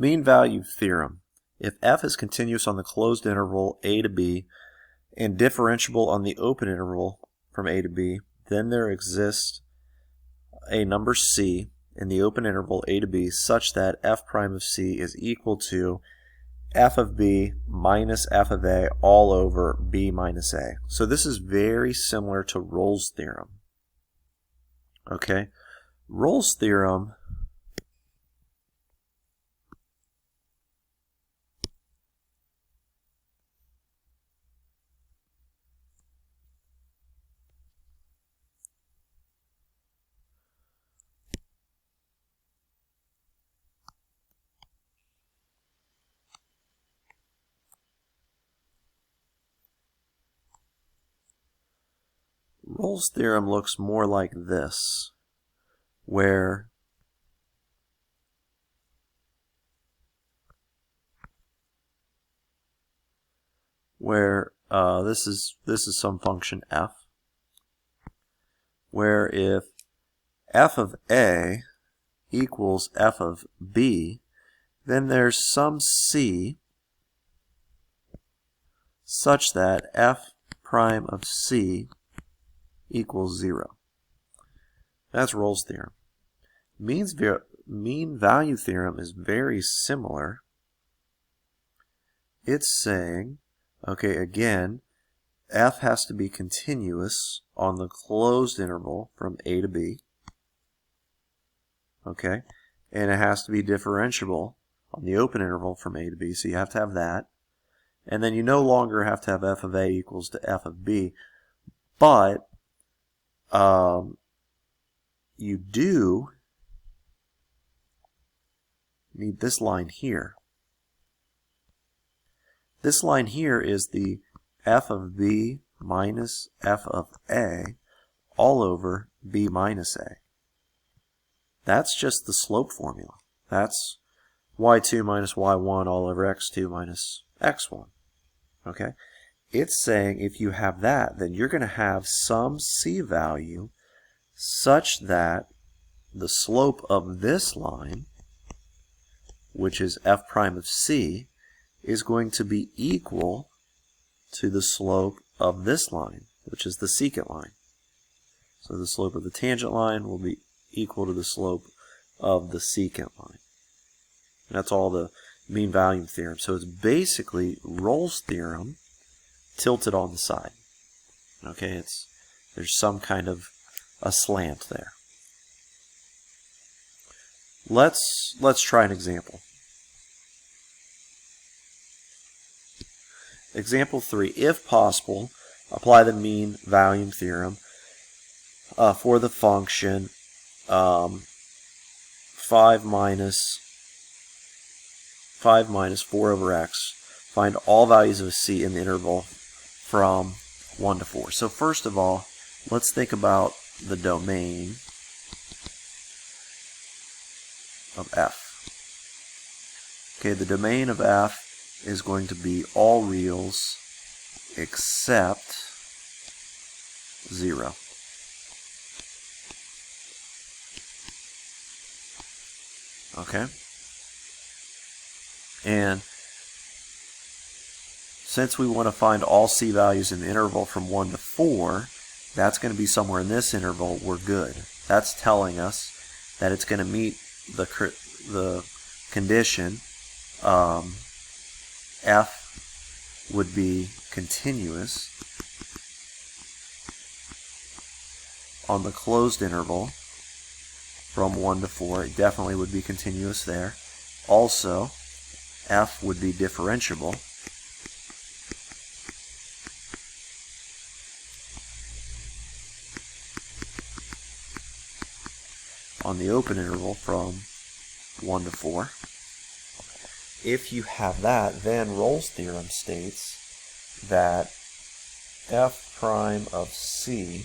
Mean value theorem. If f is continuous on the closed interval a to b and differentiable on the open interval from a to b, then there exists a number c in the open interval a to b such that f prime of c is equal to f of b minus f of a all over b minus a. So this is very similar to Rolle's theorem. Okay, Rolle's theorem Rolle's theorem looks more like this, where this is some function f, where if f of a equals f of b, then there's some c such that f prime of c equals 0. That's Rolle's theorem. Mean value theorem is very similar. It's saying, okay, again, f has to be continuous on the closed interval from a to b. Okay, and it has to be differentiable on the open interval from a to b, so you have to have that. And then you no longer have to have f of a equals to f of b, but you do need this line here. This line here is the f of b minus f of a all over b minus a. That's just the slope formula. That's y2 minus y1 all over x2 minus x1. Okay? It's saying if you have that, then you're going to have some c value such that the slope of this line, which is f prime of c, is going to be equal to the slope of this line, which is the secant line. So the slope of the tangent line will be equal to the slope of the secant line. And that's all the mean value theorem. So it's basically Rolle's theorem tilted on the side. Okay, there's some kind of a slant there. Let's try an example. Example 3. If possible, apply the mean value theorem for the function 5 minus 4 over x. Find all values of c in the interval from 1 to 4. So first of all, let's think about the domain of f. Okay, the domain of f is going to be all reals except 0. Okay? And since we want to find all c values in the interval from 1 to 4, that's going to be somewhere in this interval. We're good. That's telling us that it's going to meet the condition f would be continuous on the closed interval from 1 to 4. It definitely would be continuous there. Also, f would be differentiable on the open interval from 1 to 4. If you have that, then Rolle's theorem states that f prime of c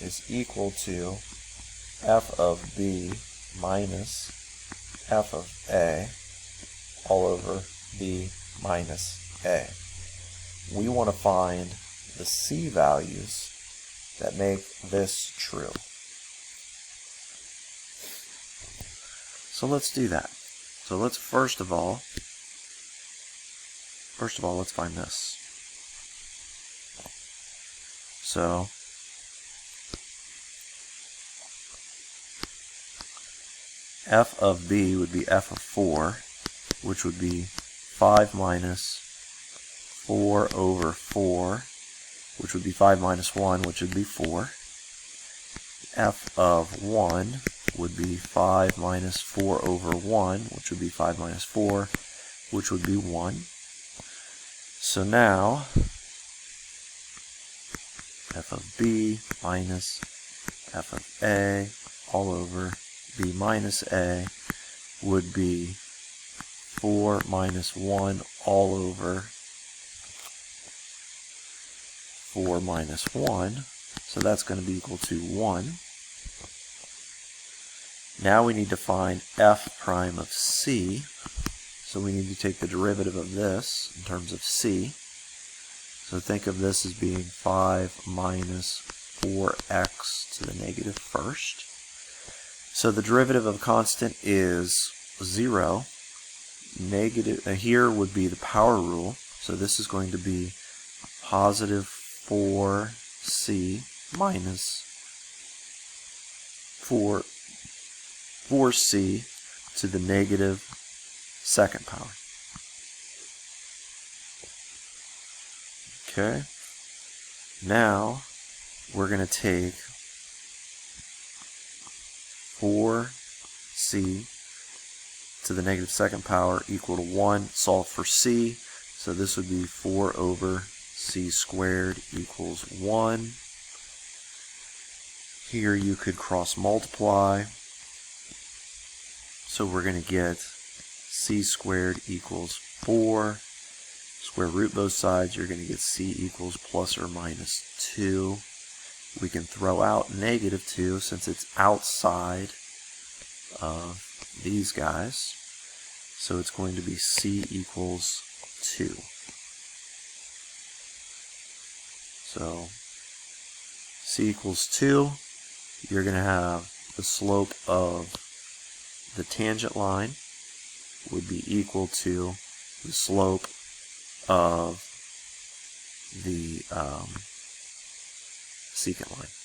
is equal to f of b minus f of a all over b minus a. We want to find the c values that make this true. So let's do that. So let's first of all, let's find this. So f of b would be f of 4, which would be 5 minus 4 over 4, which would be 5 minus 1, which would be 4. F of 1 would be 5 minus 4 over 1, which would be 5 minus 4, which would be 1. So now, f of b minus f of a all over b minus a would be 4 minus 1 all over 4 minus 1. So that's going to be equal to 1. Now we need to find f prime of c. So we need to take the derivative of this in terms of c. So think of this as being 5 minus 4x to the negative first. So the derivative of a constant is 0. Negative, here would be the power rule. So this is going to be positive 4c minus 4c to the negative second power. Okay. Now we're going to take 4c to the negative second power equal to 1, solve for c. So this would be 4 over c squared equals 1. Here you could cross multiply. So we're going to get c squared equals 4. Square root both sides, you're going to get c equals plus or minus 2. We can throw out negative 2 since it's outside of these guys. So it's going to be c equals 2. So c equals 2. You're going to have the slope of the tangent line would be equal to the slope of the secant line.